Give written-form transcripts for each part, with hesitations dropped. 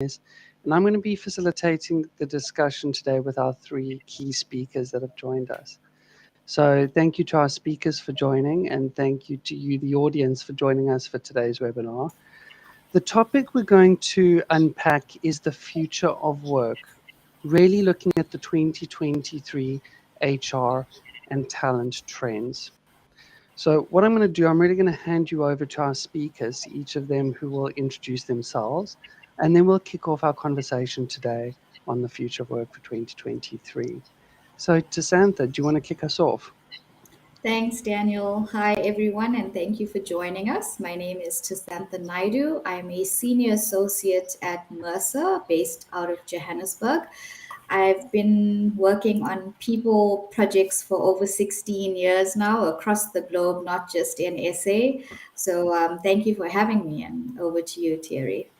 and I'm going to be facilitating the discussion today with our three key speakers that have joined us. So, thank you to our speakers for joining, and thank you to you, the audience, for joining us for today's webinar. The topic we're going to unpack is the future of work, really looking at the 2023 HR and talent trends. So what I'm going to do, I'm really going to hand you over to our speakers, each of them who will introduce themselves, and then we'll kick off our conversation today on the future of work for 2023. So Tasantha, do you want to kick us off? Thanks, Daniel. Hi, everyone, and thank you for joining us. My name is Tasantha Naidu. I'm a senior associate at Mercer, based out of Johannesburg. I've been working on people projects for over 16 years now across the globe, not just in SA. So thank you for having me, and over to you, Thierry.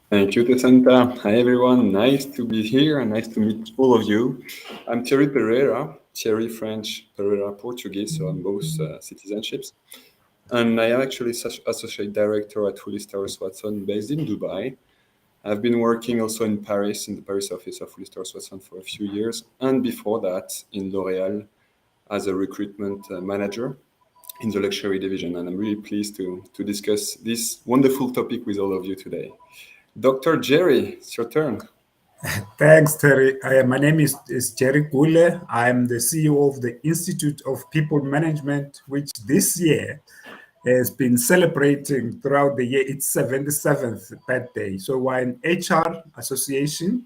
Thank you, Tesanta. Hi, everyone. Nice to be here and nice to meet all of you. I'm Thierry Pereira, Thierry French, Pereira Portuguese, so I'm both citizenships. And I am actually Associate Director at Willis Towers Watson based in Dubai. I've been working also in Paris, in the Paris office of Willis Towers Watson for a few years. And before that, in L'Oréal as a recruitment manager in the luxury division. And I'm really pleased to discuss this wonderful topic with all of you today. Dr. Jerry, it's your turn. Thanks, Terry. My name is Jerry Gule. I'm the CEO of the Institute of People Management, which this year has been celebrating throughout the year its 77th birthday. So we're an HR association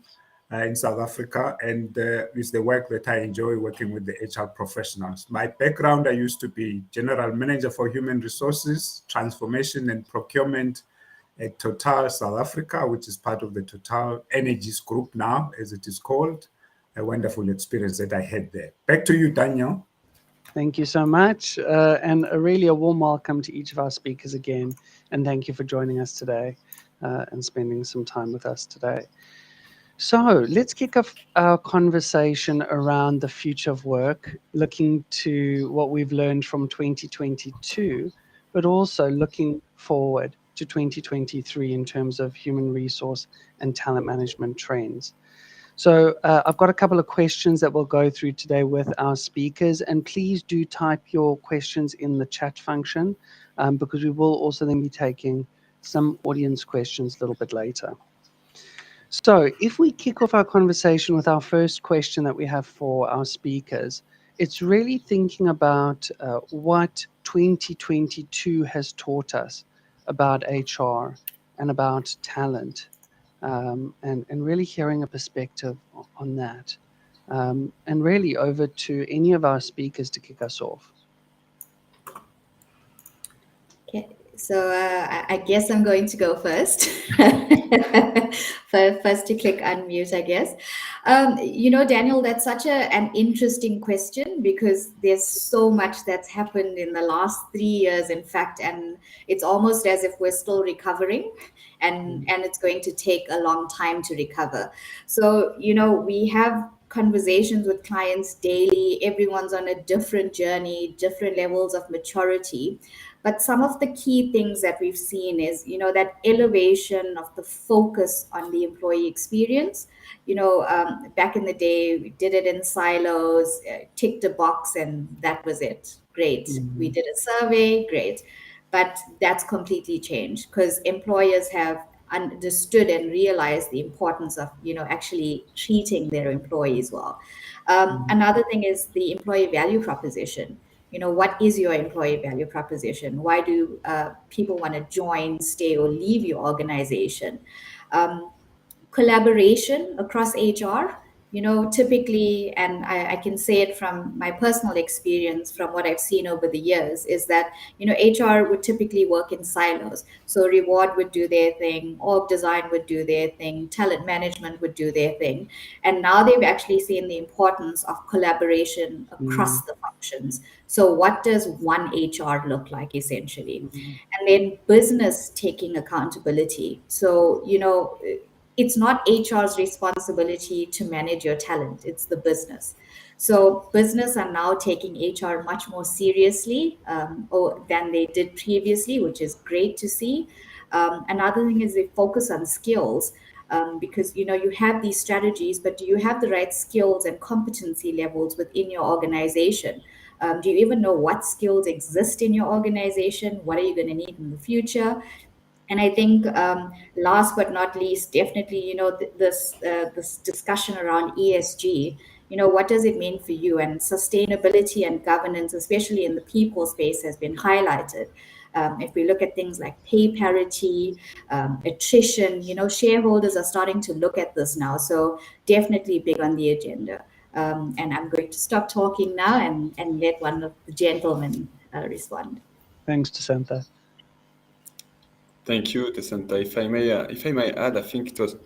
in South Africa, and it's the work that I enjoy working with the HR professionals. My background, I used to be General Manager for Human Resources, Transformation and Procurement at Total South Africa, which is part of the Total Energies Group now, as it is called. A wonderful experience that I had there. Back to you, Daniel. Thank you so much, and really a warm welcome to each of our speakers again, and thank you for joining us today and spending some time with us today. So let's kick off our conversation around the future of work, looking to what we've learned from 2022, but also looking forward to 2023 in terms of human resource and talent management trends. So I've got a couple of questions that we'll go through today with our speakers, and please do type your questions in the chat function because we will also then be taking some audience questions a little bit later. So if we kick off our conversation with our first question that we have for our speakers, it's really thinking about what 2022 has taught us about HR and about talent, and really hearing a perspective on that. And really over to any of our speakers to kick us off. Okay, so I guess I'm going to go first. First to click unmute, I guess. Daniel, that's such an interesting question because there's so much that's happened in the last 3 years, in fact, and it's almost as if we're still recovering and it's going to take a long time to recover. So, we have conversations with clients daily. Everyone's on a different journey, different levels of maturity. But some of the key things that we've seen is, that elevation of the focus on the employee experience. Back in the day, we did it in silos, ticked a box, and that was it. Great. Mm-hmm. We did a survey, great. But that's completely changed because employers have understood and realized the importance of, actually treating their employees well. Another thing is the employee value proposition. What is your employee value proposition? Why do people want to join, stay, or leave your organization? Collaboration across HR, typically, and I can say it from my personal experience, from what I've seen over the years, is that, HR would typically work in silos. So reward would do their thing, org design would do their thing, talent management would do their thing. And now they've actually seen the importance of collaboration across the functions. So what does one HR look like, essentially? And then business taking accountability. So, it's not HR's responsibility to manage your talent, it's the business. So business are now taking HR much more seriously than they did previously, which is great to see. Another thing is they focus on skills. Because you have these strategies, but do you have the right skills and competency levels within your organization? Do you even know what skills exist in your organization? What are you going to need in the future? And I think, last but not least, definitely, this discussion around ESG. What does it mean for you? And sustainability and governance, especially in the people space, has been highlighted. If we look at things like pay parity, attrition, shareholders are starting to look at this now. So definitely big on the agenda. And I'm going to stop talking now and let one of the gentlemen respond. Thanks, Dasanta. Thank you, Dasanta. If I may add, I think it was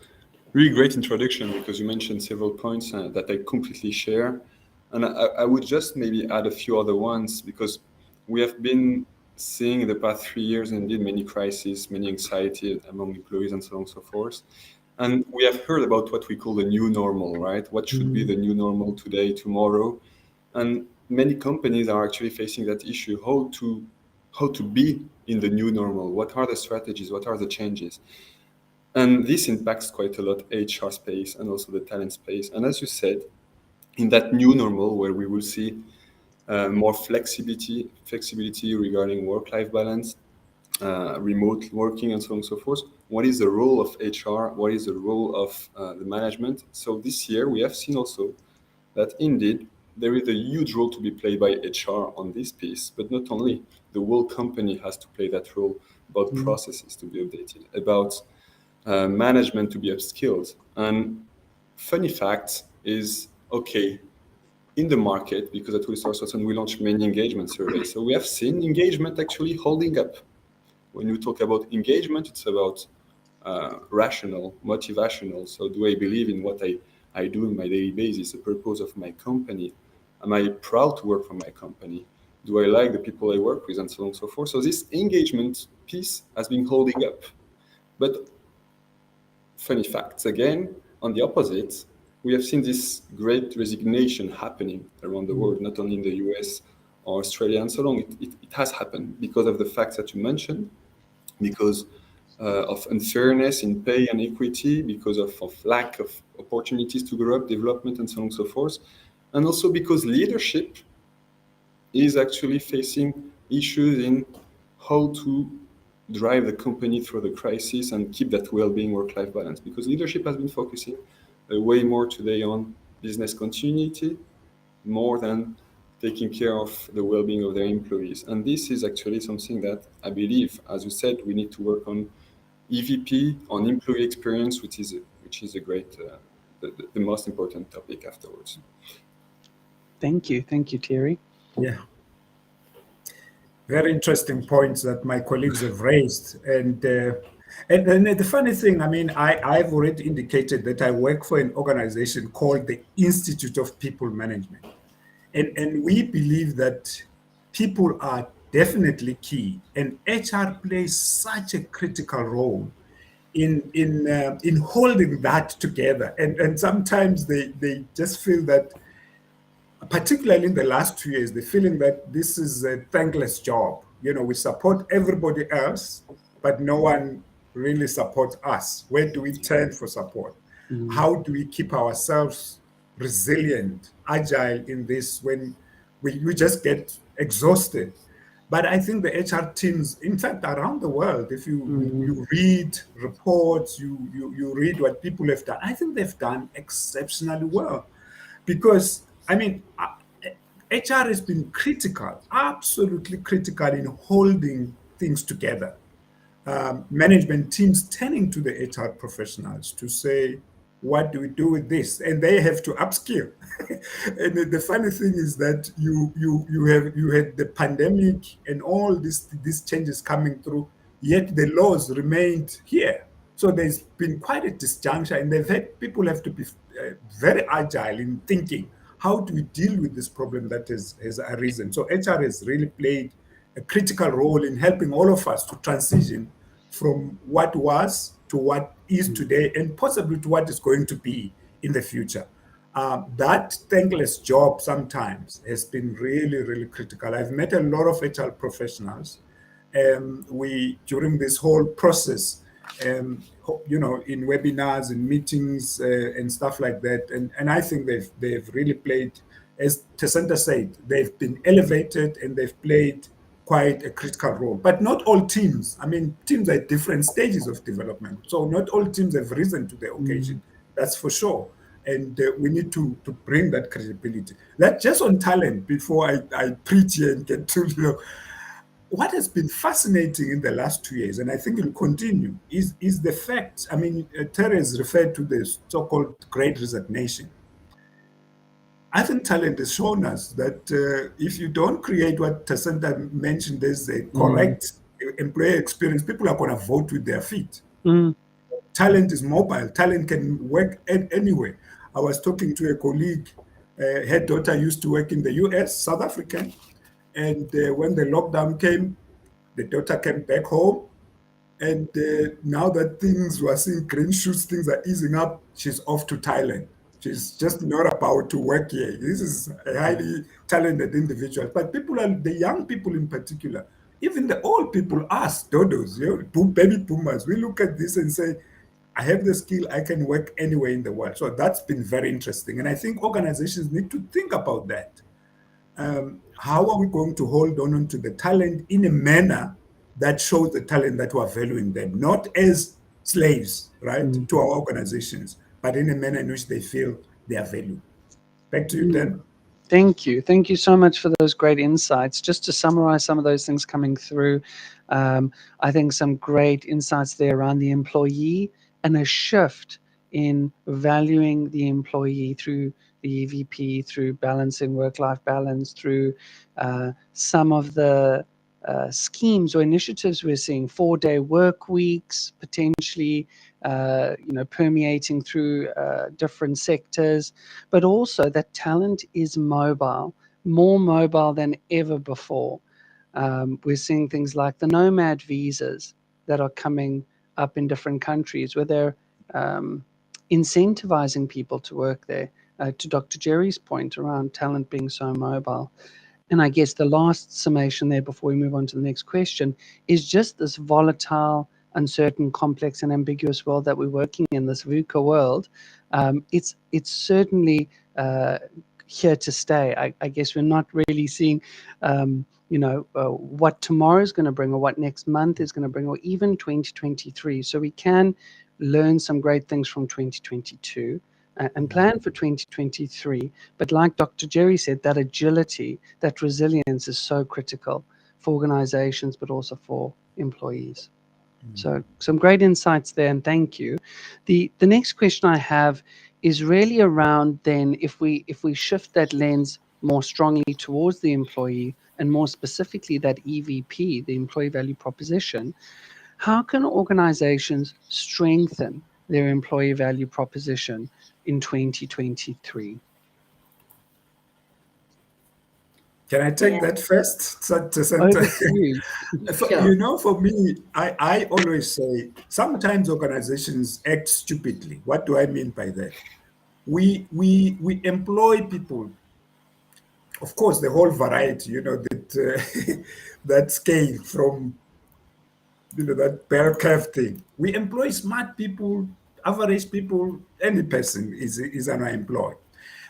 really great introduction because you mentioned several points that I completely share. And I would just maybe add a few other ones because we have been seeing in the past 3 years indeed many crises, many anxiety among employees and so on and so forth. And we have heard about what we call the new normal, right? What should be the new normal today, tomorrow? And many companies are actually facing that issue, how to be in the new normal. What are the strategies? What are the changes? And this impacts quite a lot HR space and also the talent space. And as you said, in that new normal where we will see more flexibility regarding work-life balance, remote working, and so on and so forth. What is the role of HR? What is the role of the management? So this year we have seen also that indeed there is a huge role to be played by HR on this piece, but not only. The whole company has to play that role about processes to be updated, about management to be upskilled. And funny fact is, okay, in the market, because at Resource we launched many engagement surveys. So we have seen engagement actually holding up. When you talk about engagement, it's about rational, motivational. So do I believe in what I do on my daily basis, the purpose of my company? Am I proud to work for my company? Do I like the people I work with, and so on and so forth? So this engagement piece has been holding up. But funny facts, again, on the opposite, we have seen this great resignation happening around the world, not only in the US or Australia and so on. It has happened because of the facts that you mentioned, because of unfairness in pay and equity, because of lack of opportunities to grow up, development, and so on and so forth. And also because leadership is actually facing issues in how to drive the company through the crisis and keep that well-being work-life balance. Because leadership has been focusing way more today on business continuity, more than taking care of the well-being of their employees. And this is actually something that I believe, as you said, we need to work on EVP, on employee experience, which is a great, the most important topic afterwards. Thank you, Thierry. Yeah. Very interesting points that my colleagues have raised. And the funny thing, I mean, I've already indicated that I work for an organization called the Institute of People Management. And we believe that people are definitely key, and HR plays such a critical role in holding that together. And sometimes they just feel that, particularly in the last 2 years, they're feeling that this is a thankless job. We support everybody else, but no one really supports us. Where do we turn for support? How do we keep ourselves resilient, agile in this when we just get exhausted? But I think the HR teams, in fact, around the world, if you read reports, you read what people have done, I think they've done exceptionally well. Because, I mean, HR has been critical, absolutely critical in holding things together. Management teams turning to the HR professionals to say, what do we do with this? And they have to upskill. And the funny thing is that you had the pandemic and all these changes coming through, yet the laws remained here. So there's been quite a disjuncture, and people have to be very agile in thinking, how do we deal with this problem that has arisen? So HR has really played a critical role in helping all of us to transition from what was to what is today, and possibly to what is going to be in the future. That thankless job sometimes has been really, really critical. I've met a lot of HR professionals We during this whole process, in webinars and meetings and stuff like that, and I think they've really played, as Tessenta said, they've been elevated and they've played quite a critical role. But not all teams. I mean, teams are at different stages of development, so not all teams have risen to the occasion. That's for sure. And we need to bring that credibility. That just on talent, before I preach here and get to what has been fascinating in the last 2 years, and I think it will continue, is the fact, I mean, Terry has referred to the so-called Great Resignation. I think talent has shown us that if you don't create what Tessenta mentioned as a correct employer experience, people are going to vote with their feet. Talent is mobile. Talent can work anywhere. I was talking to a colleague, her daughter used to work in the US, South African, and when the lockdown came, the daughter came back home, and now that things were seeing green shoots, things are easing up, she's off to Thailand. She's just not about to work here. This is a highly talented individual. But the young people in particular, even the old people, us, dodos, baby boomers, we look at this and say, I have the skill, I can work anywhere in the world. So that's been very interesting. And I think organizations need to think about that. How are we going to hold on to the talent in a manner that shows the talent that we're valuing them, not as slaves, right, to our organizations, but in a manner in which they feel they are valued. Back to you, Dan. Thank you. Thank you so much for those great insights. Just to summarize some of those things coming through, I think some great insights there around the employee and a shift in valuing the employee through the EVP, through balancing work-life balance, through some of the schemes or initiatives we're seeing, 4-day work weeks, potentially permeating through different sectors, but also that talent is mobile, more mobile than ever before. We're seeing things like the nomad visas that are coming up in different countries where they're incentivizing people to work there, to Dr. Jerry's point around talent being so mobile. And I guess the last summation there before we move on to the next question is just this volatile, uncertain, complex, and ambiguous world that we're working in, this VUCA world. It's certainly here to stay. I guess we're not really seeing, what tomorrow is going to bring or what next month is going to bring or even 2023. So we can learn some great things from 2022. And plan for 2023. But like Dr. Jerry said, that agility, that resilience is so critical for organizations, but also for employees. So some great insights there, and thank you. The next question I have is really around then if we shift that lens more strongly towards the employee and more specifically that EVP, the employee value proposition, how can organizations strengthen their employee value proposition in 2023? Can I take that first? Over to you. Sure. For me, I always say sometimes organizations act stupidly. What do I mean by that? We employ people, of course, the whole variety, that that scale from that bell curve thing. We employ smart people, average people, any person is an employee.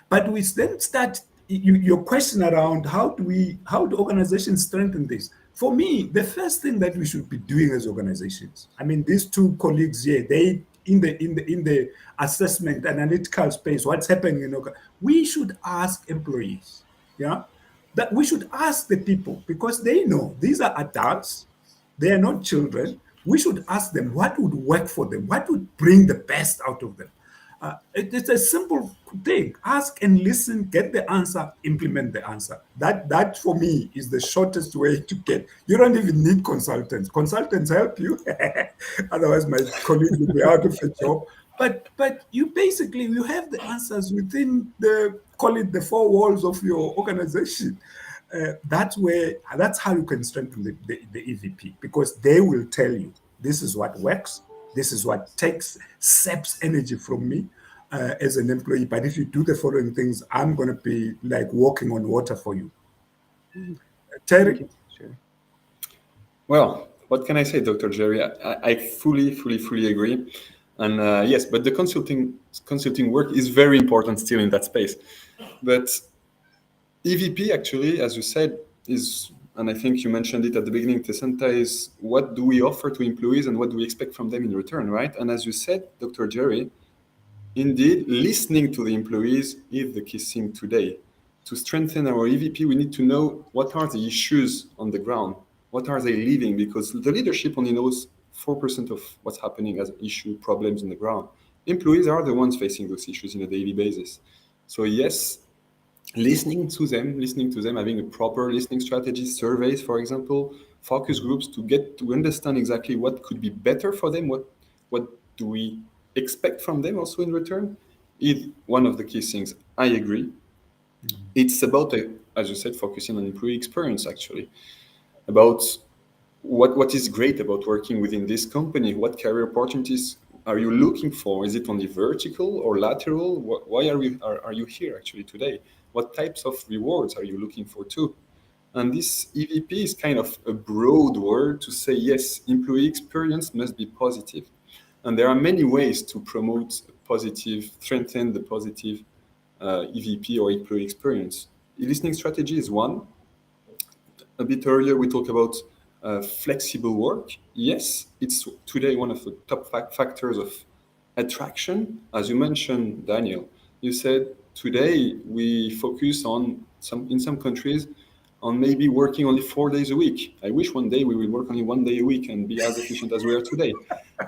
But we then start your question around how do organizations strengthen this? For me, the first thing that we should be doing as organizations, I mean, these two colleagues here, they in the assessment analytical space, what's happening we should ask employees, that we should ask the people because they know these are adults. They are not children. We should ask them what would work for them, what would bring the best out of them. It's a simple thing. Ask and listen, get the answer, implement the answer. That for me is the shortest way to get. You don't even need consultants. Consultants help you. Otherwise, my colleagues will be out of a job. But you have the answers within call it the four walls of your organization. That's how you can strengthen the EVP, because they will tell you this is what works, this is what saps energy from me as an employee. But if you do the following things, I'm going to be like walking on water for you. Terry? Well, what can I say, Dr. Jerry? I fully agree. And yes, but the consulting work is very important still in that space. But EVP actually, as you said, is, and I think you mentioned it at the beginning, Tesenta, is what do we offer to employees and what do we expect from them in return, right? And as you said, Dr. Jerry, indeed, listening to the employees is the key thing today. To strengthen our EVP, we need to know what are the issues on the ground. What are they living? Because the leadership only knows 4% of what's happening as issue problems on the ground. Employees are the ones facing those issues on a daily basis. So yes, listening to them, having a proper listening strategy, surveys, for example, focus groups to get to understand exactly what could be better for them, what do we expect from them also in return, is one of the key things. I agree. It's about, as you said, focusing on employee experience, actually, about what is great about working within this company. What career opportunities are you looking for? Is it only vertical or lateral? Why are you here actually today? What types of rewards are you looking for too? And this EVP is kind of a broad word to say, yes, employee experience must be positive. And there are many ways to promote positive, strengthen the positive EVP or employee experience. Listening strategy is one. A bit earlier, we talked about flexible work. Yes, it's today one of the top factors of attraction. As you mentioned, Daniel, you said today we focus on in some countries on maybe working only 4 days a week. I wish one day we will work only 1 day a week and be as efficient as we are today.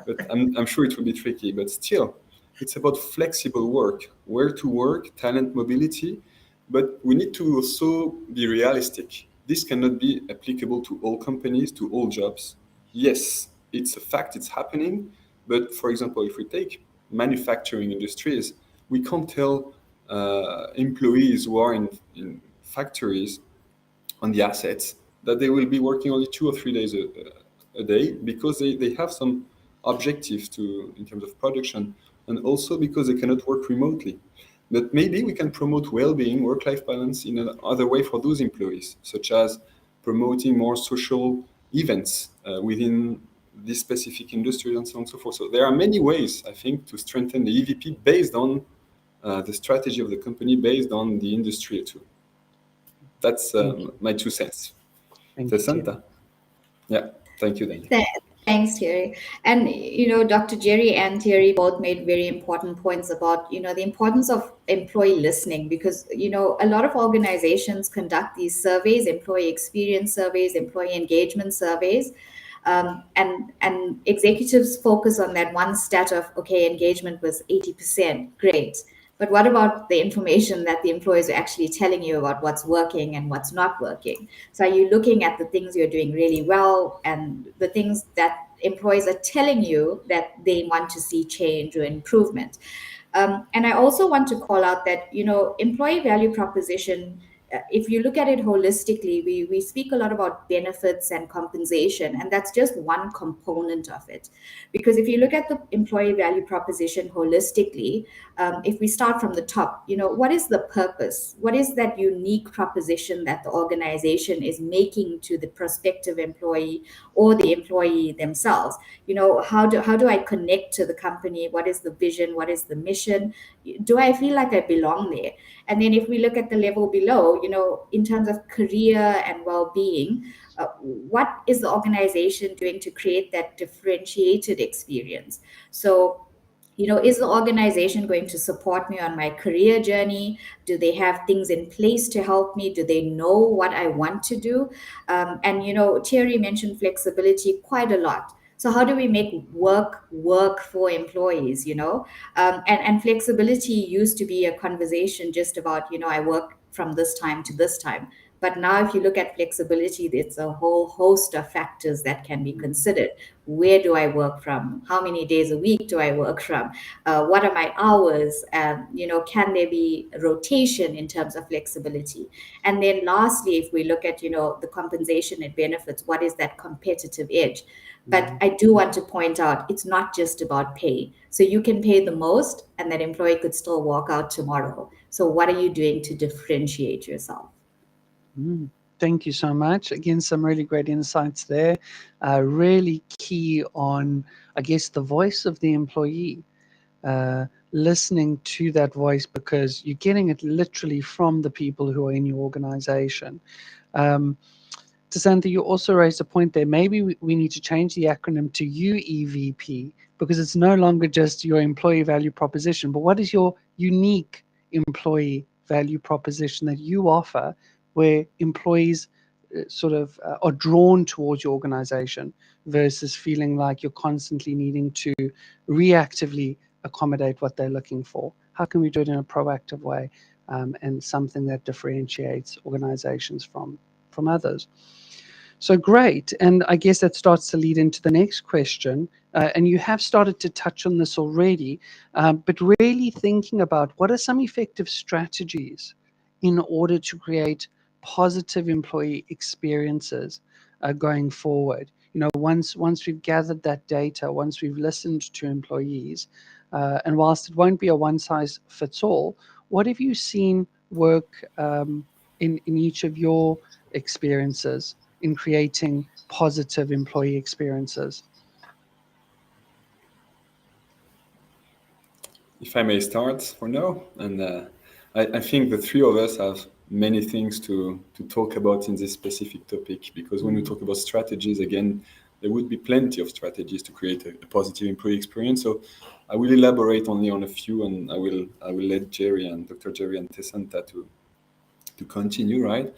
But I'm sure it will be tricky. But still, it's about flexible work, where to work, talent mobility. But we need to also be realistic. This cannot be applicable to all companies, to all jobs. Yes, it's a fact, it's happening. But for example, if we take manufacturing industries, we can't tell employees who are in factories on the assets that they will be working only 2 or 3 days a day, because they have some objectives in terms of production, and also because they cannot work remotely. But maybe we can promote well-being, work-life balance in another way for those employees, such as promoting more social events within this specific industry and so on and so forth. So there are many ways, I think, to strengthen the EVP based on the strategy of the company, based on the industry too. That's my 2 cents. Thank you, Santa. Yeah, thank you, Daniel. Thanks, Thierry. And, Dr. Jerry and Thierry both made very important points about, the importance of employee listening, because, a lot of organizations conduct these surveys, employee experience surveys, employee engagement surveys. And executives focus on that one stat of, okay, engagement was 80%, great. But what about the information that the employees are actually telling you about what's working and what's not working? So are you looking at the things you're doing really well and the things that employees are telling you that they want to see change or improvement? And I also want to call out that, employee value proposition, if you look at it holistically, we speak a lot about benefits and compensation, and that's just one component of it. Because if you look at the employee value proposition holistically, if we start from the top, what is the purpose? What is that unique proposition that the organization is making to the prospective employee or the employee themselves? How do I connect to the company? What is the vision? What is the mission? Do I feel like I belong there? And then if we look at the level below, in terms of career and well-being, what is the organization doing to create that differentiated experience? So, is the organization going to support me on my career journey? Do they have things in place to help me? Do they know what I want to do? And Thierry mentioned flexibility quite a lot. So how do we make work for employees, and flexibility used to be a conversation just about, I work from this time to this time. But now if you look at flexibility, it's a whole host of factors that can be considered. Where do I work from? How many days a week do I work from? What are my hours? Can there be rotation in terms of flexibility? And then lastly, if we look at, the compensation and benefits, what is that competitive edge? But I do want to point out, it's not just about pay. So you can pay the most and that employee could still walk out tomorrow. So what are you doing to differentiate yourself? Thank you so much. Again, some really great insights there. Really key on, I guess, the voice of the employee. Listening to that voice, because you're getting it literally from the people who are in your organization. Tasantha, you also raised a point there. Maybe we need to change the acronym to UEVP, because it's no longer just your employee value proposition, but what is your unique employee value proposition that you offer, where employees are drawn towards your organization versus feeling like you're constantly needing to reactively accommodate what they're looking for? How can we do it in a proactive way, and something that differentiates organizations from others? So great. And I guess that starts to lead into the next question. And you have started to touch on this already, but really thinking about what are some effective strategies in order to create positive employee experiences going forward. Once we've gathered that data, once we've listened to employees, and whilst it won't be a one size fits all, what have you seen work in each of your experiences in creating positive employee experiences? If I may start for now, and I think the three of us have many things to talk about in this specific topic, because when we talk about strategies, again, there would be plenty of strategies to create a positive employee experience. So I will elaborate only on a few, and I will let Jerry and Dr. Jerry and Tasantha to continue, right?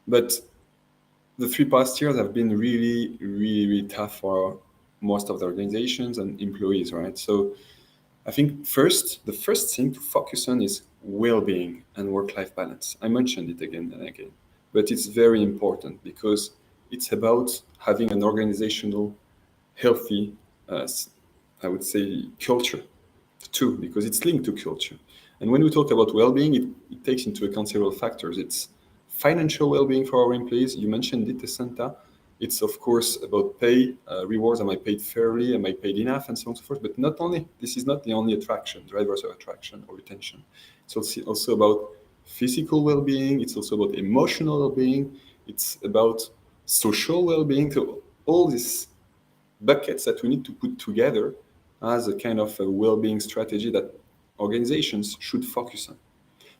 But the 3 past years have been really, really, really tough for most of the organizations and employees, right? So I think the first thing to focus on is well-being and work-life balance. I mentioned it again and again, but it's very important because it's about having an organizational, healthy, I would say, culture too, because it's linked to culture. And when we talk about well-being, it takes into account several factors. It's financial well-being for our employees. You mentioned it, Tasantha. It's of course about pay, rewards. Am I paid fairly? Am I paid enough? And so on and so forth. But not only, this is not the only drivers of attraction or retention. It's also about physical well-being. It's also about emotional well-being. It's about social well-being. So all these buckets that we need to put together as a kind of a well-being strategy that organizations should focus on.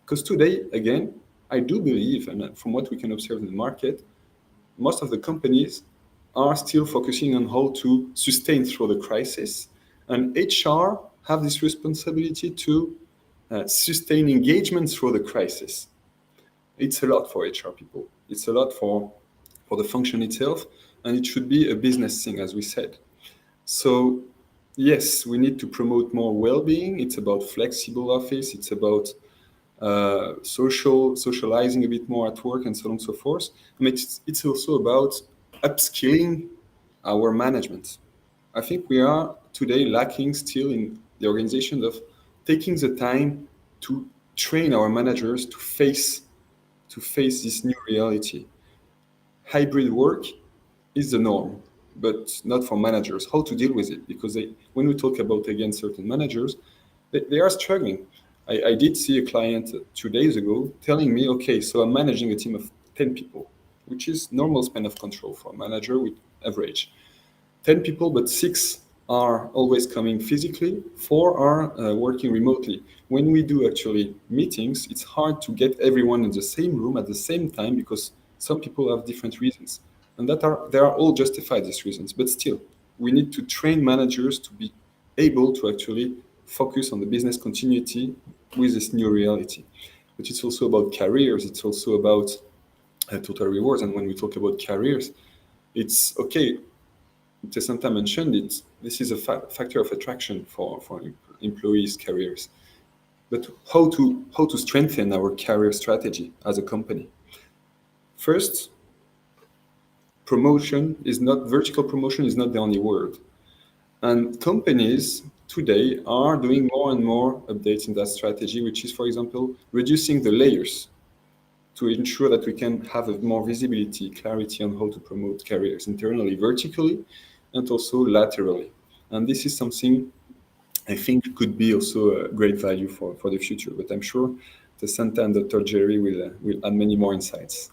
Because today, again, I do believe, and from what we can observe in the market, most of the companies are still focusing on how to sustain through the crisis, and HR have this responsibility to sustain engagement through the crisis. It's a lot for HR people. It's a lot for the function itself, and it should be a business thing, as we said. So yes, we need to promote more well-being. It's about flexible office. It's about socializing a bit more at work, and so on and so forth. I mean, it's also about upskilling our management. I think we are today lacking still in the organization of taking the time to train our managers to face this new reality. Hybrid work is the norm, but not for managers. How to deal with it? Because when we talk about, again, certain managers, they are struggling. I did see a client 2 days ago telling me, okay, so I'm managing a team of 10 people, which is normal span of control for a manager with average. 10 people, but 6 are always coming physically, 4 are working remotely. When we do actually meetings, it's hard to get everyone in the same room at the same time because some people have different reasons. And they are all justified, these reasons. But still, we need to train managers to be able to actually focus on the business continuity with this new reality. But it's also about careers. It's also about total rewards. And when we talk about careers, it's okay. Tasantha mentioned it. This is a factor of attraction for employees' careers. But how to strengthen our career strategy as a company? First, vertical promotion is not the only word. And companies today are doing more and more updates in that strategy, which is, for example, reducing the layers to ensure that we can have a more visibility, clarity on how to promote careers internally, vertically, and also laterally. And this is something I think could be also a great value for the future. But I'm sure Tasantha and Dr. Jerry will add many more insights.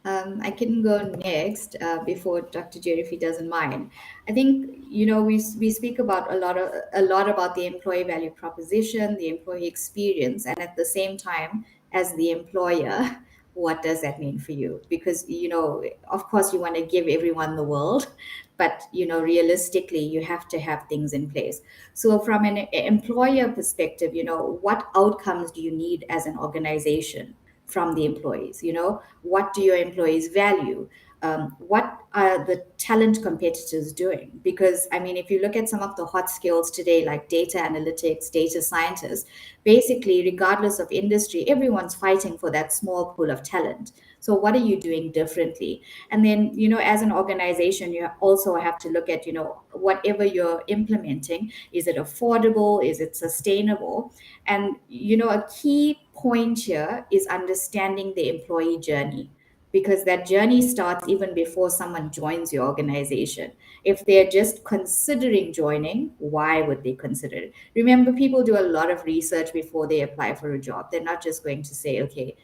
I can go next before Dr. Jerry, if he doesn't mind. I think we speak about a lot about the employee value proposition, the employee experience, and at the same time, as the employer, what does that mean for you? Because of course, you want to give everyone the world, but realistically, you have to have things in place. So, from an employer perspective, what outcomes do you need as an organization from the employees? What do your employees value? What are the talent competitors doing? Because I mean, if you look at some of the hot skills today, like data analytics, data scientists, basically, regardless of industry, everyone's fighting for that small pool of talent. So what are you doing differently? And then, as an organization, you also have to look at, whatever you're implementing, is it affordable? Is it sustainable? And, a key point here is understanding the employee journey, because that journey starts even before someone joins your organization. If they're just considering joining, why would they consider it? Remember, people do a lot of research before they apply for a job. They're not just going to say, okay,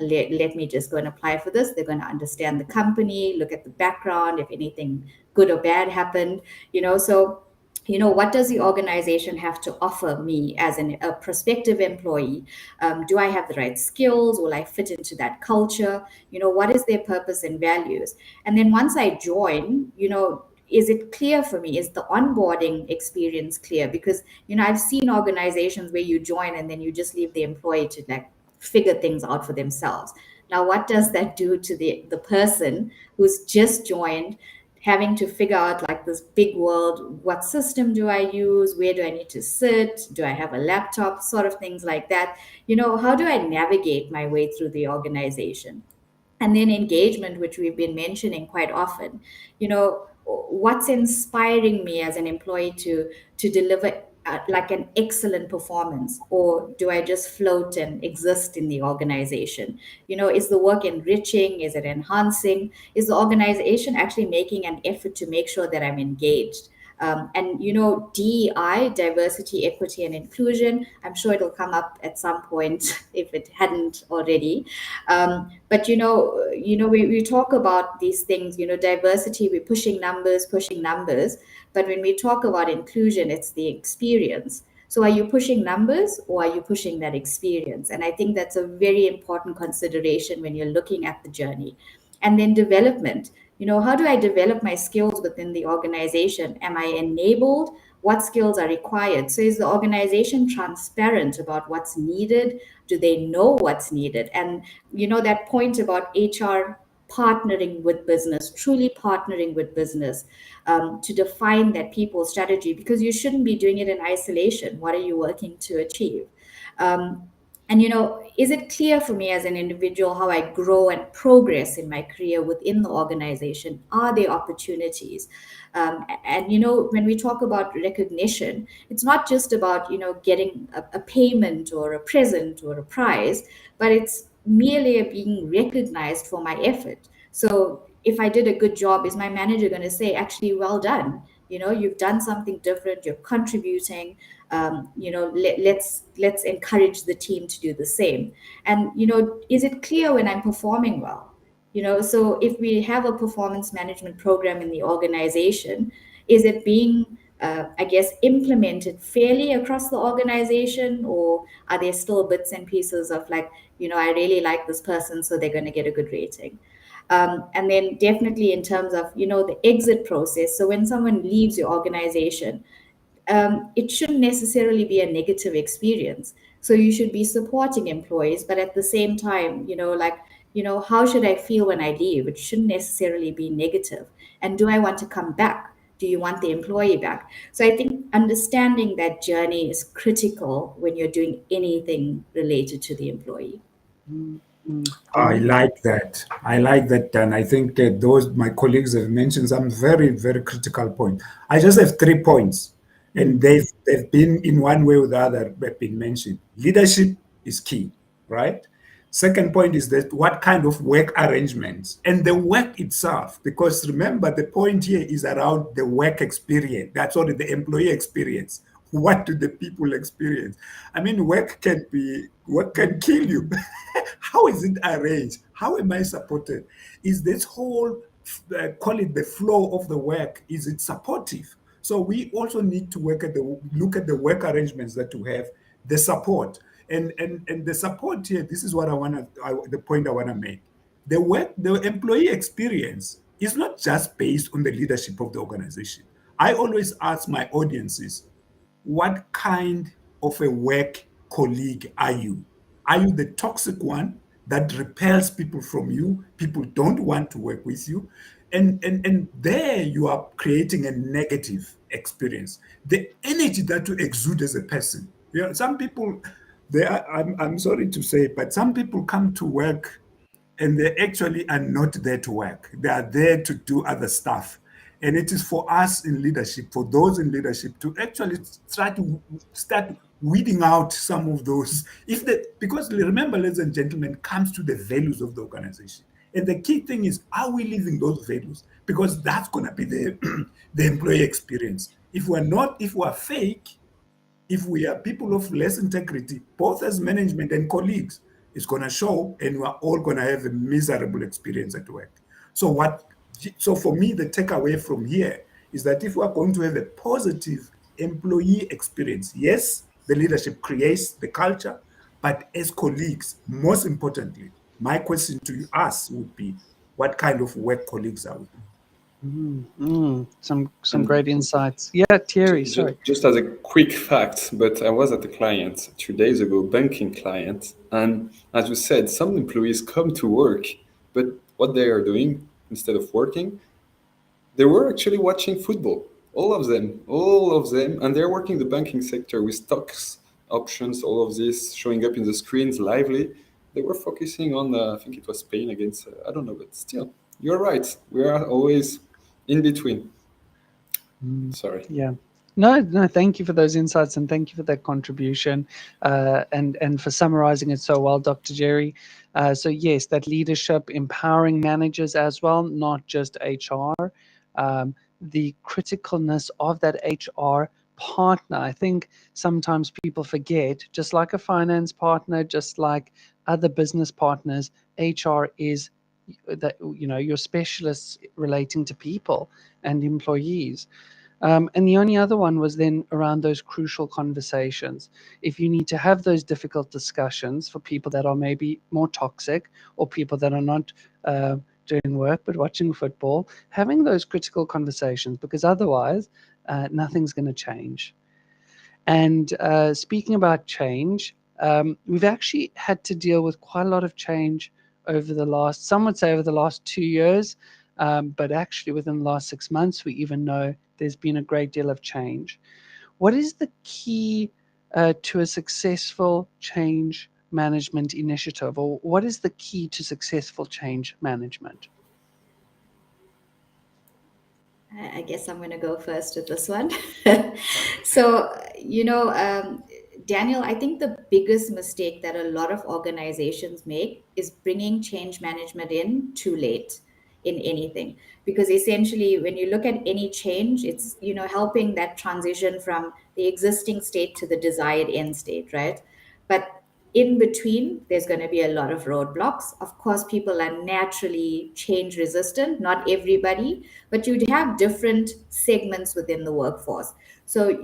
let me just go and apply for this. They're going to understand the company, look at the background, if anything good or bad happened, so what does the organization have to offer me as a prospective employee? Do I have the right skills? Will I fit into that culture? What is their purpose and values? And then once I join, is it clear for me? Is the onboarding experience clear? Because, I've seen organizations where you join and then you just leave the employee to figure things out for themselves. Now, what does that do to the person who's just joined, having to figure out this big world? What system do I use? Where do I need to sit? Do I have a laptop? Sort of things like that. How do I navigate my way through the organization? And then engagement, which we've been mentioning quite often. What's inspiring me as an employee to deliver an excellent performance? Or do I just float and exist in the organization? Is the work enriching? Is it enhancing? Is the organization actually making an effort to make sure that I'm engaged? And DEI, diversity, equity, and inclusion, I'm sure it'll come up at some point if it hadn't already. But we talk about these things, diversity, we're pushing numbers. But when we talk about inclusion, it's the experience. So are you pushing numbers, or are you pushing that experience? And I think that's a very important consideration when you're looking at the journey. And then development. How do I develop my skills within the organization? Am I enabled? What skills are required? So is the organization transparent about what's needed? Do they know what's needed? And that point about HR partnering with business, truly partnering with business, to define that people strategy, because you shouldn't be doing it in isolation. What are you working to achieve? And is it clear for me as an individual how I grow and progress in my career within the organization? Are there opportunities? And when we talk about recognition, it's not just about getting a payment or a present or a prize, but it's merely being recognized for my effort. So if I did a good job, is my manager going to say, actually, well done? You've done something different, you're contributing. Let's encourage the team to do the same. And is it clear when I'm performing well? So if we have a performance management program in the organization, is it being implemented fairly across the organization, or are there still bits and pieces of I really like this person, so they're going to get a good rating? And then definitely in terms of the exit process. So when someone leaves your organization, it shouldn't necessarily be a negative experience. So you should be supporting employees, but at the same time, how should I feel when I leave? It shouldn't necessarily be negative. And do I want to come back? Do you want the employee back? So I think understanding that journey is critical when you're doing anything related to the employee. I like that. Dan. I think those my colleagues have mentioned some very, very critical points. I just have 3 points, and they've been in one way or the other have been mentioned. Leadership is key, right? Second point is that what kind of work arrangements and the work itself, because remember the point here is around the work experience. That's only the employee experience. what do the people experience? I mean, work can kill you. How is it arranged? How am I supported? Is this whole, call it the flow of the work, is it supportive? So we also need to look at the work arrangements that we have, the support. And the support here, this is what the point I want to make. The employee experience is not just based on the leadership of the organization. I always ask my audiences, what kind of a work colleague are you? Are you the toxic one that repels people from you? People don't want to work with you. And there you are creating a negative experience. The energy that you exude as a person. Some people, I'm sorry to say, but some people come to work and they actually are not there to work. They are there to do other stuff. And it is for us in leadership, for those in leadership, to actually try to start weeding out some of those. Because remember, ladies and gentlemen, it comes to the values of the organization. And the key thing is, are we living those values? Because that's going to be the employee experience. If we're fake, if we are people of less integrity, both as management and colleagues, it's going to show, and we're all going to have a miserable experience at work. So for me, the takeaway from here is that if we're going to have a positive employee experience, yes, the leadership creates the culture, but as colleagues, most importantly, my question to us would be, what kind of work colleagues are we? Some great insights. Yeah, Thierry, sorry. Just as a quick fact, but I was at a client 2 days ago, banking client, and as you said, some employees come to work, but what they are doing instead of working, they were actually watching football. All of them, and they're working the banking sector with stocks, options, all of this showing up in the screens lively. They were focusing on, I think it was Spain against, I don't know, but still, you're right. We are always in between. Sorry. Yeah. No, thank you for those insights and thank you for that contribution and for summarizing it so well, Dr. Jerry. So yes, that leadership, empowering managers as well, not just HR. The criticalness of that HR partner. I think sometimes people forget, just like a finance partner, just like other business partners, HR is that, your specialists relating to people and employees. And the only other one was then around those crucial conversations. If you need to have those difficult discussions for people that are maybe more toxic or people that are not doing work but watching football, having those critical conversations, because otherwise nothing's going to change. And speaking about change, we've actually had to deal with quite a lot of change over the last, some would say over the last 2 years, but actually within the last 6 months, we even know there's been a great deal of change. What is the key to a successful change management initiative, or what is the key to successful change management? I guess I'm going to go first with this one. So, Daniel, I think the biggest mistake that a lot of organizations make is bringing change management in too late in anything. Because essentially, when you look at any change, it's, helping that transition from the existing state to the desired end state, right? But in between, there's going to be a lot of roadblocks. Of course, people are naturally change resistant, not everybody, but you'd have different segments within the workforce. So,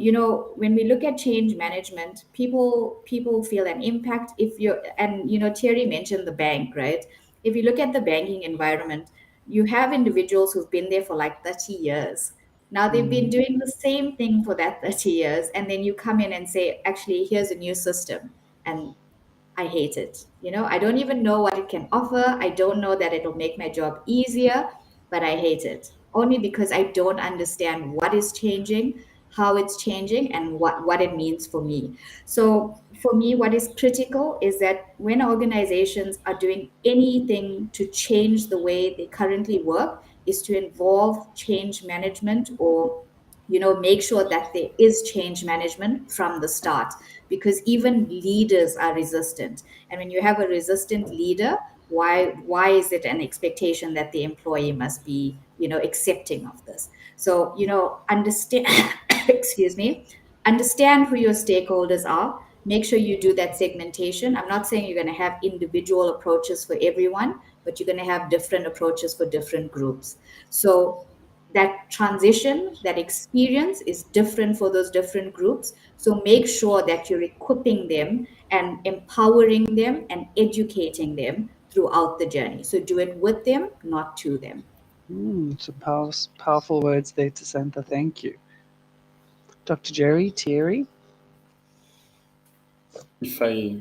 when we look at change management, people feel an impact. Thierry mentioned the bank, right? If you look at the banking environment, you have individuals who've been there for like 30 years. Now they've been doing the same thing for that 30 years. And then you come in and say, actually, here's a new system. And I hate it. I don't even know what it can offer. I don't know that it'll make my job easier, but I hate it only because I don't understand what is changing, how it's changing, and what it means for me. So for me, what is critical is that when organizations are doing anything to change the way they currently work, is to involve change management or make sure that there is change management from the start, because even leaders are resistant. And when you have a resistant leader, why is it an expectation that the employee must be, accepting of this? So, understand, excuse me, understand who your stakeholders are. Make sure you do that segmentation. I'm not saying you're going to have individual approaches for everyone, but you're going to have different approaches for different groups. So that transition, that experience is different for those different groups. So make sure that you're equipping them and empowering them and educating them throughout the journey. So do it with them, not to them. Some powerful words there, Tasantha. Thank you. Dr. Jerry, Thierry? If I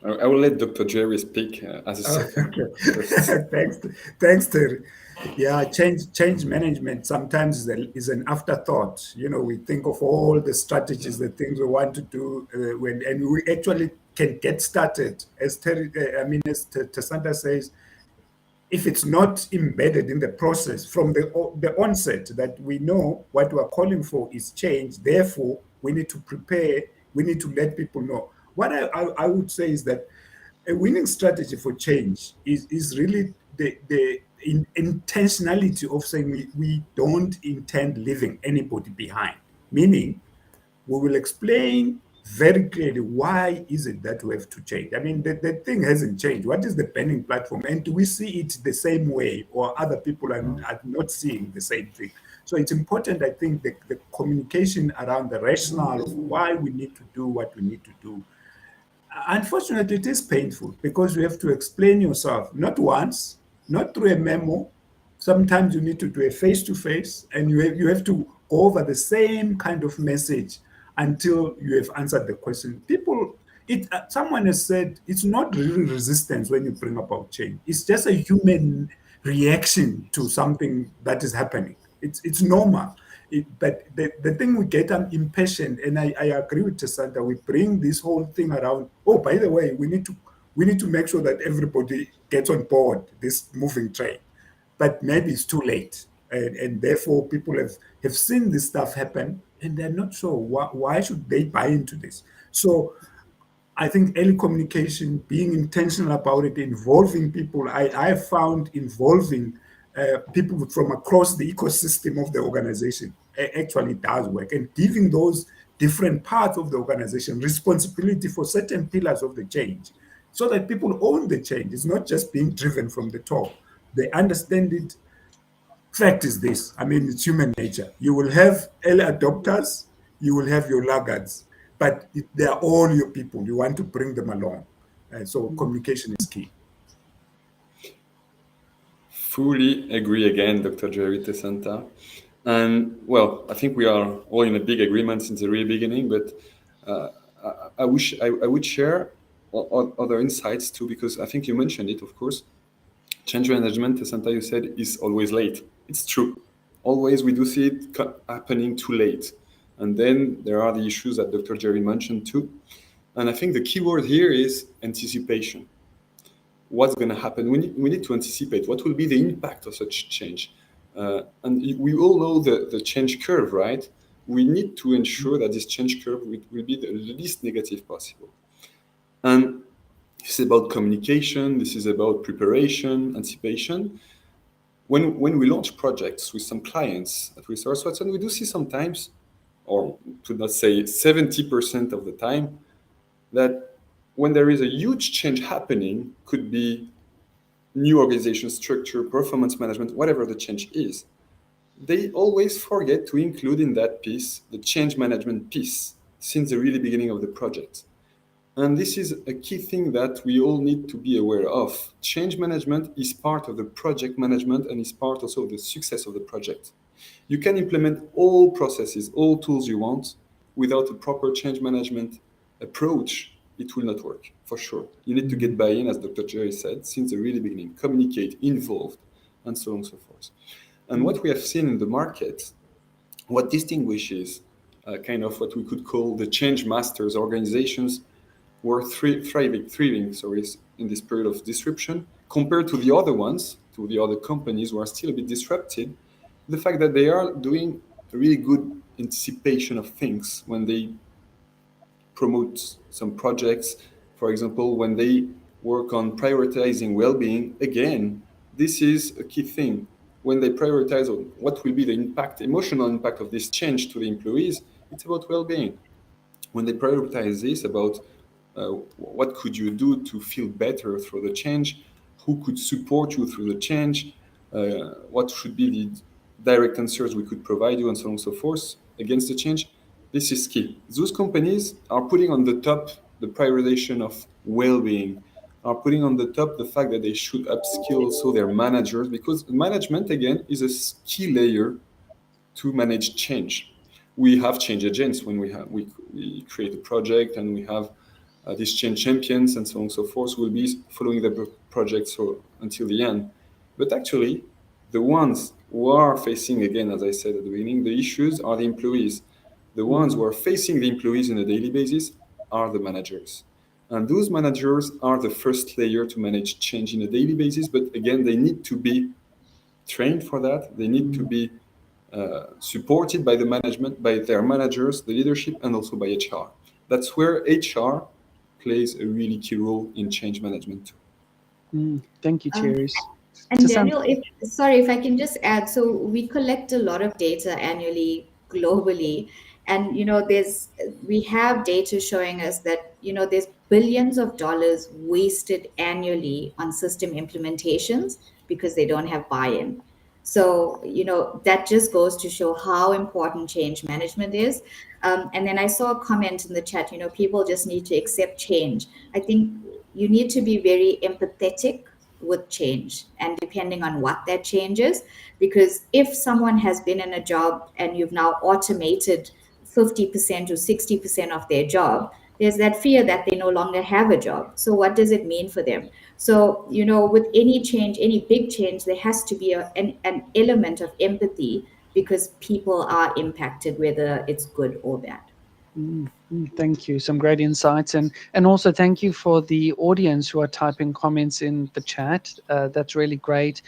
will let Dr. Jerry speak as a second. Thanks, Terry. Yeah, change management sometimes is an afterthought. You know, we think of all the strategies, the things we want to do, and we actually can get started. As Terry, as Tasantha says, if it's not embedded in the process from the onset, that we know what we're calling for is change, therefore we need to prepare, we need to let people know. What I would say is that a winning strategy for change is really the intentionality of saying we don't intend leaving anybody behind, meaning we will explain very clearly why is it that we have to change. I mean, the thing hasn't changed. What is the burning platform? And do we see it the same way, or other people are not seeing the same thing? So it's important, I think, the communication around the rationale of why we need to do what we need to do. Unfortunately, it is painful because you have to explain yourself, not once, not through a memo. Sometimes you need to do a face-to-face, and you have to go over the same kind of message until you have answered the question. Someone has said, it's not really resistance when you bring about change. It's just a human reaction to something that is happening. It's normal. But the thing we get impatient, and I agree with Tasantha, we bring this whole thing around. Oh, by the way, we need to make sure that everybody gets on board this moving train. But maybe it's too late. And therefore people have seen this stuff happen and they're not sure why should they buy into this. So I think early communication, being intentional about it, involving people. I found involving people from across the ecosystem of the organization actually does work, and giving those different parts of the organization responsibility for certain pillars of the change so that people own the change. It's not just being driven from the top. They understand it. Fact is this, I mean, it's human nature. You will have early adopters, you will have your laggards, but they are all your people. You want to bring them along. So communication is key. Fully agree again, Dr. Jerry Tasantha. And well, I think we are all in a big agreement since the very beginning, but I wish I would share other insights too, because I think you mentioned it, of course. Change management, Tasantha, you said, is always late. It's true. Always we do see it happening too late. And then there are the issues that Dr. Jerry mentioned too. And I think the key word here is anticipation. What's going to happen? We need to anticipate what will be the impact of such change. And we all know the change curve, right? We need to ensure that this change curve will be the least negative possible. And this is about communication, this is about preparation, anticipation. When we launch projects with some clients at Resource Watson, we do see sometimes, or to not say 70% of the time, that when there is a huge change happening, could be new organization structure, performance management, whatever the change is, they always forget to include in that piece the change management piece since the really beginning of the project. And this is a key thing that we all need to be aware of. Change management is part of the project management and is part also of the success of the project. You can implement all processes, all tools you want, without a proper change management approach, it will not work, for sure. You need to get buy-in, as Dr. Jerry said, since the really beginning, communicate, involved, and so on and so forth. And what we have seen in the market, what distinguishes kind of what we could call the change masters organizations were thriving in this period of disruption compared to the other ones, to the other companies who are still a bit disrupted, the fact that they are doing a really good anticipation of things when they promote some projects. For example, when they work on prioritizing well-being, again, this is a key thing. When they prioritize what will be the impact, emotional impact of this change to the employees, It's about well-being. When they prioritize this about what could you do to feel better through the change, who could support you through the change, what should be the direct answers we could provide you, and so on and so forth against the change. This is key. Those companies are putting on the top the prioritization of well-being, are putting on the top the fact that they should upskill also their managers, because management, again, is a key layer to manage change. We have change agents when we create a project, and we have these change champions and so on and so forth will be following the project until the end. But actually, the ones who are facing, again, as I said at the beginning, the issues are the employees. The ones who are facing the employees on a daily basis are the managers. And those managers are the first layer to manage change in a daily basis. But again, they need to be trained for that. They need to be supported by the management, by their managers, the leadership, and also by HR. That's where HR plays a really key role in change management too. Thank you, Thierry. And Daniel, if I can just add, so we collect a lot of data annually globally, and we have data showing us that there's billions of dollars wasted annually on system implementations because they don't have buy-in. So that just goes to show how important change management is. And then I saw a comment in the chat, people just need to accept change. I think you need to be very empathetic with change, and depending on what that change is, because if someone has been in a job and you've now automated 50% or 60% of their job, there's that fear that they no longer have a job. So what does it mean for them? So with any change, any big change, there has to be an element of empathy, because people are impacted, whether it's good or bad. Thank you. Some great insights, and also thank you for the audience who are typing comments in the chat. That's really great.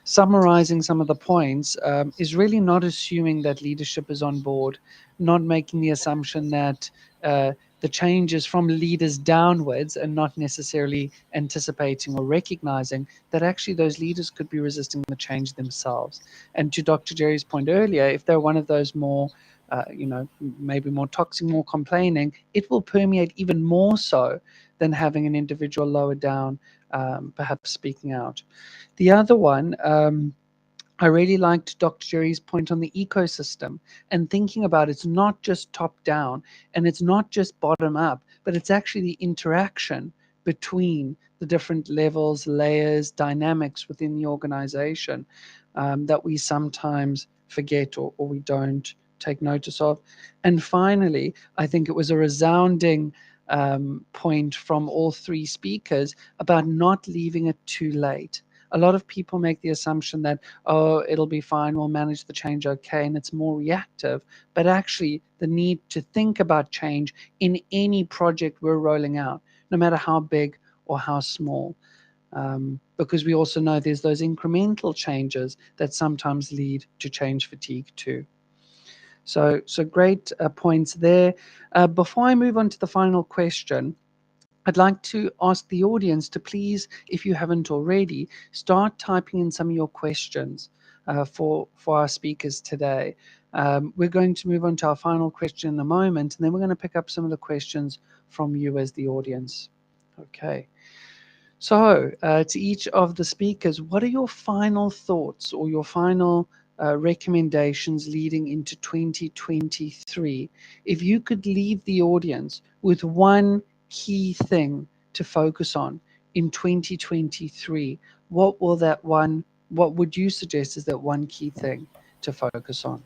Summarizing some of the points is really not assuming that leadership is on board, not making the assumption that the change is from leaders downwards, and not necessarily anticipating or recognizing that actually those leaders could be resisting the change themselves. And to Dr. Jerry's point earlier, if they're one of those more maybe more toxic, more complaining, it will permeate even more so than having an individual lower down, perhaps speaking out. The other one, I really liked Dr. Jerry's point on the ecosystem, and thinking about it's not just top down and it's not just bottom up, but it's actually the interaction between the different levels, layers, dynamics within the organization that we sometimes forget or we don't take notice of. And finally, I think it was a resounding point from all three speakers about not leaving it too late. A lot of people make the assumption that, oh, it'll be fine, we'll manage the change okay, and it's more reactive. But actually, the need to think about change in any project we're rolling out, no matter how big or how small. Because we also know there's those incremental changes that sometimes lead to change fatigue too. So great points there. Before I move on to the final question, I'd like to ask the audience to please, if you haven't already, start typing in some of your questions for our speakers today. We're going to move on to our final question in a moment, and then we're going to pick up some of the questions from you as the audience. Okay. So to each of the speakers, what are your final thoughts or your final recommendations leading into 2023? If you could leave the audience with one key thing to focus on in 2023, what would you suggest is that one key thing to focus on?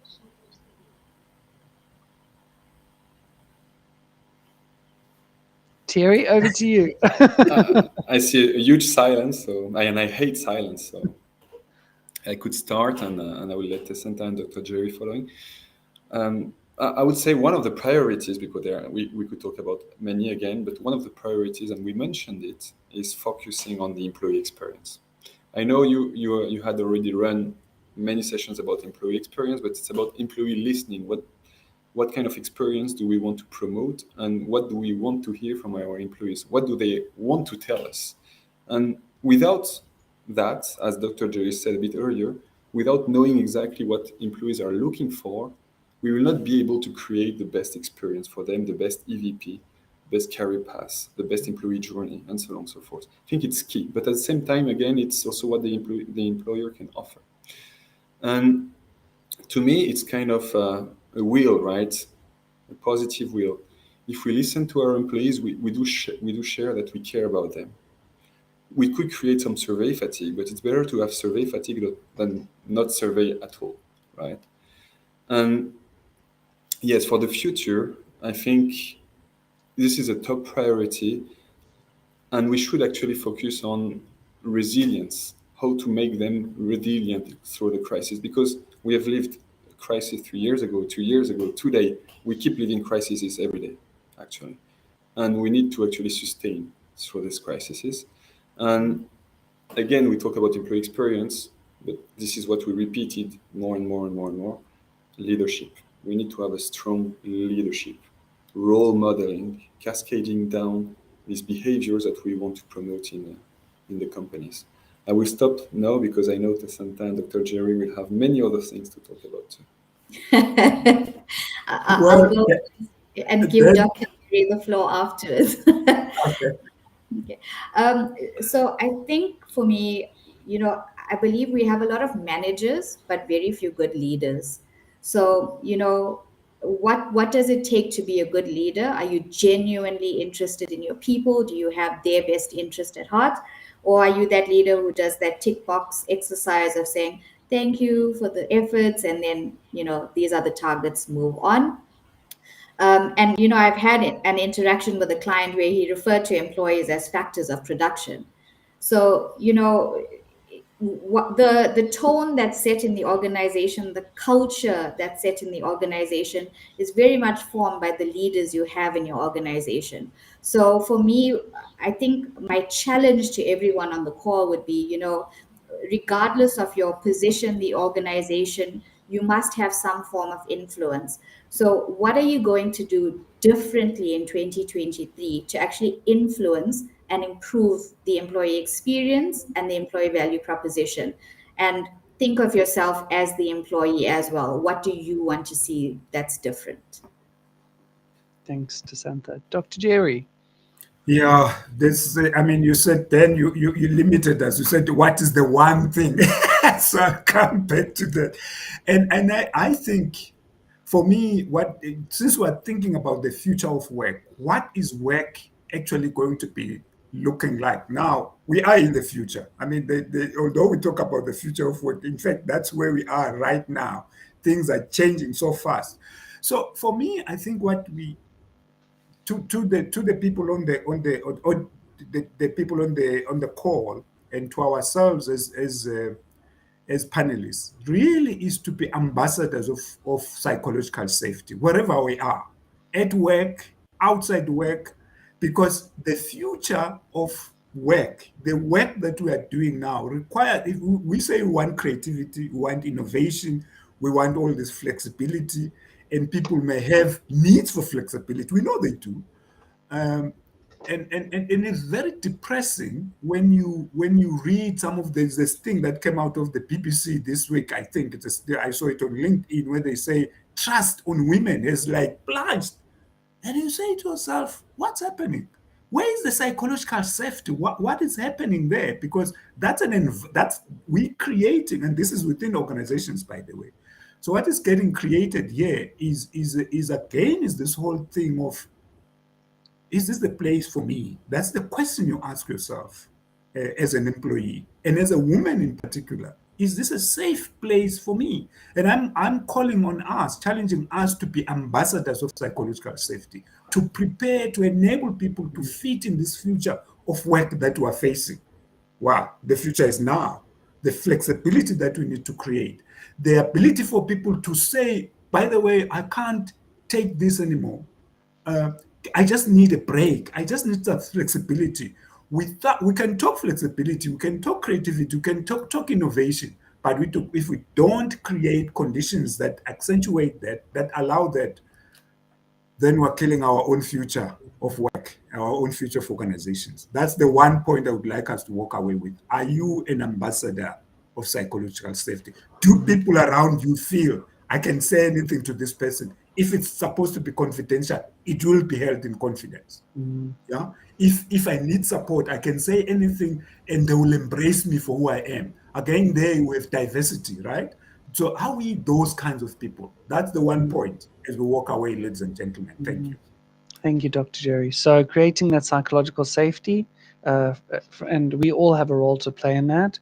Thierry, over to you. I see a huge silence, and I hate silence, so I could start, and I will let Santa and Dr. Jerry following. I would say one of the priorities, because we could talk about many again, but one of the priorities, and we mentioned it, is focusing on the employee experience. I know you had already run many sessions about employee experience, but it's about employee listening. What kind of experience do we want to promote, and what do we want to hear from our employees? What do they want to tell us? And without that, as Dr. Jerry said a bit earlier, without knowing exactly what employees are looking for, we will not be able to create the best experience for them, the best EVP, best career path, the best employee journey, and so on and so forth. I think it's key. But at the same time, again, it's also what the employer can offer. And to me, it's kind of a wheel, right? A positive wheel. If we listen to our employees, we do share that we care about them. We could create some survey fatigue, but it's better to have survey fatigue than not survey at all, right? And yes, for the future, I think this is a top priority, and we should actually focus on resilience, how to make them resilient through the crisis, because we have lived a crisis 3 years ago, 2 years ago, today. We keep living crises every day, actually. And we need to actually sustain through these crises. And again, we talk about employee experience, but this is what we repeated more and more and more and more. Leadership. We need to have a strong leadership, role modeling, cascading down these behaviors that we want to promote in the companies. I will stop now because I know Santa and Dr. Jerry will have many other things to talk about. I'll go and give Dr. Jerry the floor afterwards. Okay. Okay. So I think for me, I believe we have a lot of managers, but very few good leaders. So, what does it take to be a good leader? Are you genuinely interested in your people? Do you have their best interest at heart? Or are you that leader who does that tick box exercise of saying, thank you for the efforts, and then, these are the targets, move on? And I've had an interaction with a client where he referred to employees as factors of production. So, what the tone that's set in the organization, the culture that's set in the organization is very much formed by the leaders you have in your organization. So for me, I think my challenge to everyone on the call would be, regardless of your position, the organization, you must have some form of influence. So what are you going to do differently in 2023 to actually influence and improve the employee experience and the employee value proposition? And think of yourself as the employee as well. What do you want to see that's different? Thanks to Santa. Dr. Jerry. Yeah, you said then you limited us. You said, what is the one thing? So I'll come back to that. And I think for me, since we're thinking about the future of work, what is work actually going to be looking like? Now, we are in the future. Although we talk about the future of work, in fact, that's where we are right now. Things are changing so fast. So for me, I think what we to the people on the people on the call, and to ourselves as panelists, really is to be ambassadors of psychological safety wherever we are, at work, outside work, because the future of work, the work that we are doing now, if we say we want creativity, we want innovation, we want all this flexibility, and people may have needs for flexibility. We know they do. And it's very depressing when you read some of this thing that came out of the BBC this week. I think I saw it on LinkedIn, where they say trust on women is like plunged, and you say to yourself, what's happening? Where is the psychological safety? What is happening there? Because that's we creating, and this is within organizations, by the way. So what is getting created here is this whole thing of, is this the place for me? That's the question you ask yourself as an employee, and as a woman in particular. Is this a safe place for me? And I'm calling on us, challenging us to be ambassadors of psychological safety, to prepare, to enable people to fit in this future of work that we're facing. Wow, the future is now. The flexibility that we need to create, the ability for people to say, by the way, I can't take this anymore. I just need a break. I just need that flexibility. We can talk flexibility, we can talk creativity, we can talk innovation, but if we don't create conditions that accentuate that allow that, then we're killing our own future of work, our own future of organizations. That's the one point I would like us to walk away with. Are you an ambassador of psychological safety? Do people around you feel I can say anything to this person. If it's supposed to be confidential, it will be held in confidence. Yeah. If I need support, I can say anything and they will embrace me for who I am. Again, there we have diversity, right? So are we those kinds of people? That's the one point as we walk away, ladies and gentlemen. Thank you. Thank you, Dr. Jerry. So creating that psychological safety, and we all have a role to play in that.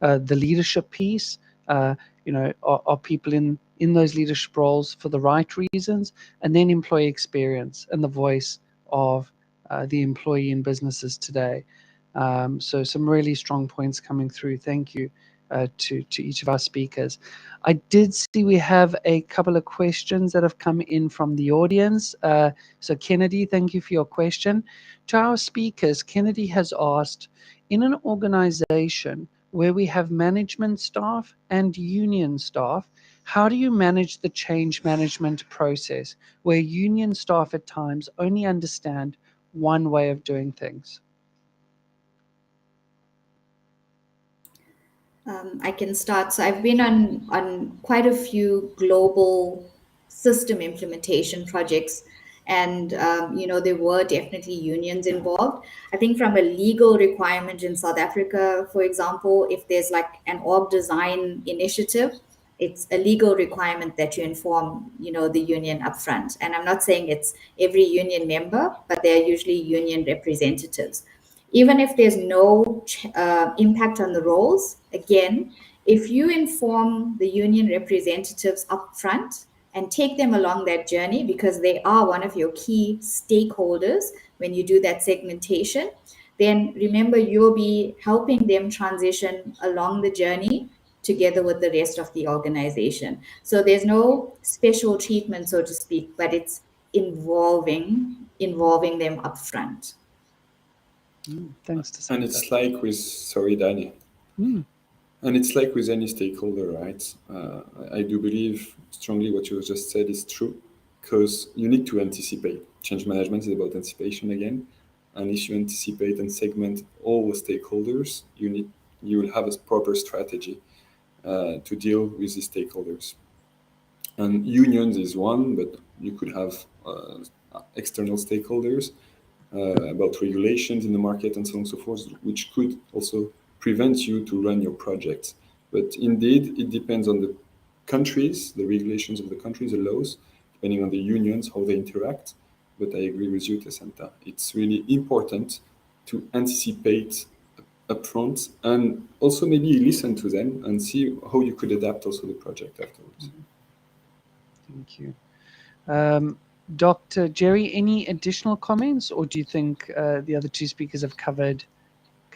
The leadership piece, are people in those leadership roles for the right reasons, and then employee experience and the voice of the employee in businesses today. So some really strong points coming through. Thank you to each of our speakers. I did see we have a couple of questions that have come in from the audience. So Kennedy, thank you for your question. To our speakers, Kennedy has asked, in an organization where we have management staff and union staff, how do you manage the change management process where union staff at times only understand one way of doing things? I can start. So I've been on quite a few global system implementation projects, and there were definitely unions involved. I think from a legal requirement in South Africa, for example, if there's like an org design initiative, it's a legal requirement that you inform the union upfront. And I'm not saying it's every union member, but they're usually union representatives. Even if there's no impact on the roles, again, if you inform the union representatives upfront and take them along that journey, because they are one of your key stakeholders when you do that segmentation, then remember you'll be helping them transition along the journey together with the rest of the organization. So there's no special treatment, so to speak, but it's involving them upfront. Thanks to And it's like with, sorry, Danny. And it's like with any stakeholder, right? I do believe strongly what you just said is true, because you need to anticipate. Change management is about anticipation again. And if you anticipate and segment all the stakeholders, you will have a proper strategy to deal with these stakeholders. And unions is one, but you could have external stakeholders about regulations in the market and so on and so forth, which could also prevent you to run your projects. But indeed, it depends on the countries, the regulations of the countries, the laws, depending on the unions, how they interact. But I agree with you, Tessenta. It's really important to anticipate upfront and also maybe listen to them and see how you could adapt also the project afterwards. Thank you. Dr. Jerry, any additional comments, or do you think the other two speakers have covered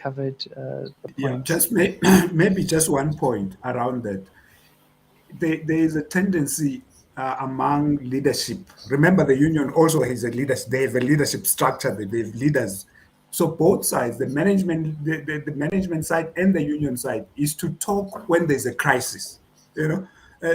the points? Yeah, just maybe just one point around that. There is a tendency among leadership. Remember, the union also has a leadership. They have a leadership structure. They have leaders. So both sides, the management side and the union side, is to talk when there's a crisis.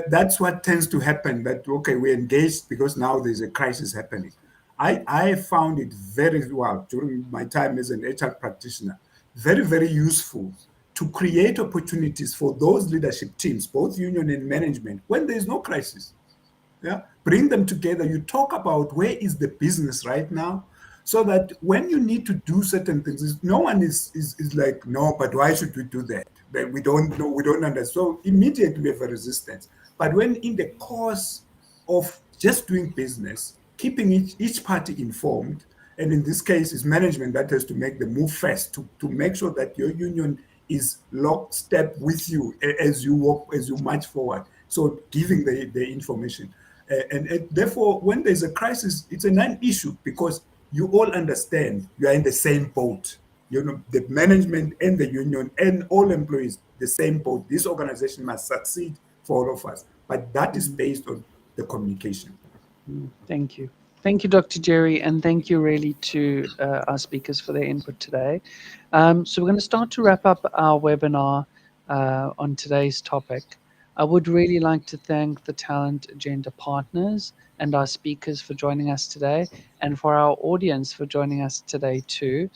That's what tends to happen. That okay, we're engaged because now there's a crisis happening. I found it very well during my time as an HR practitioner, very, very useful to create opportunities for those leadership teams, both union and management, when there's no crisis. Yeah, bring them together. You talk about where is the business right now, so that when you need to do certain things, no one is like, no, but why should we do that? But we don't know, we don't understand. So immediately we have a resistance. But when in the course of just doing business, keeping each party informed, and in this case, it's management that has to make the move first to make sure that your union is lockstep with you as you walk, as you march forward. So giving the information. And therefore, when there's a crisis, it's a non-issue because you all understand you are in the same boat. The management and the union and all employees, the same boat. This organization must succeed for all of us. But that is based on the communication. Thank you. Thank you, Dr. Jerry, and thank you really to our speakers for their input today. So we're going to start to wrap up our webinar on today's topic. I would really like to thank the Talent Agenda partners and our speakers for joining us today, and for our audience for joining us today too.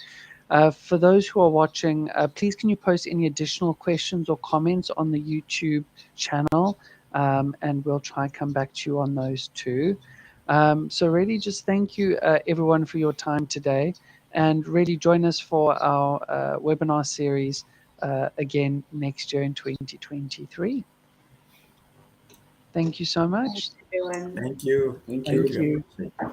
For those who are watching, please can you post any additional questions or comments on the YouTube channel and we'll try come back to you on those too. So really just thank you everyone for your time today, and really join us for our webinar series again next year in 2023. Thank you so much. Thanks, everyone. Thank you. Thank Thank you. you.